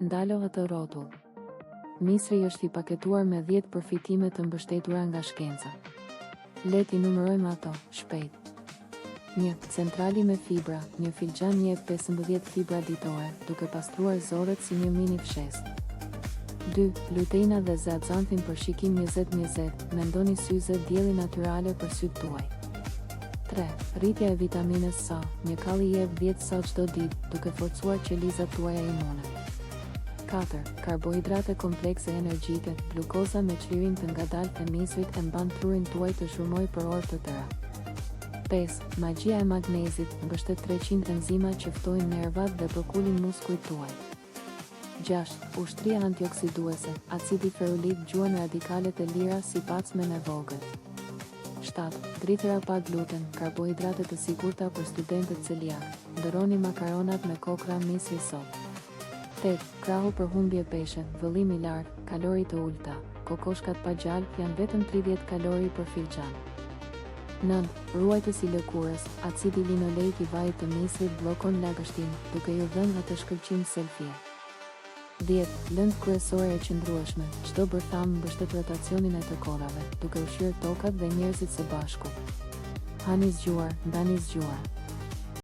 Ndalo të rrotull. Misri është i paketuar me 10 përfitime të mbështetura nga shkenca. Le t'i numërojmë ato, shpejt. 1. Centrali me fibra, një filxhan jep 15 fibra ditore, duke pastruar zorët si një mini fshes. 2. Luteina dhe zeaxanthin për shikim 20-20, mendoni syze dielli natyrale për sytë tuaj. 3. Rritja e vitamines C, një kalli jep 10 sa çdo ditë, duke forcuar qelizat tuaja imune. 4. Karbohidrate komplekse energjike, glukoza me çlirim të ngadaltë të misrit e mban trurin tuaj të zhurmoj për orë të tëra. 5. Magjia e magnezit, mbështet 300 enzima që ftojnë nervat dhe përkullin muskujt tuaj. 6. Ushtria antioksiduese, acidi ferulik gjuan radikalet e lira si pacmen e vogël. 7. Dritëra pa gluten, karbohidrate të sigurta për studentët celiak, ndërroni makaronat me kokra misri sot. 8. Krahu për humbje peshe, vëllim i lartë, kalori të ulta, kokoshkat pa gjalp janë vetëm 30 kalori për filxhan. 9. Ruajtës i lëkurës, acidi linoleik i vajit të misrit bllokon lagështinë, duke ju dhënë atë shkëlqim selfie. 10. Lëndë kryesore e qëndrueshme, çdo bërtham mbështet rotacionin e të korrave, duke ushqyer tokat dhe njerëzit së bashku. Hani zgjuar, ndani zgjuar.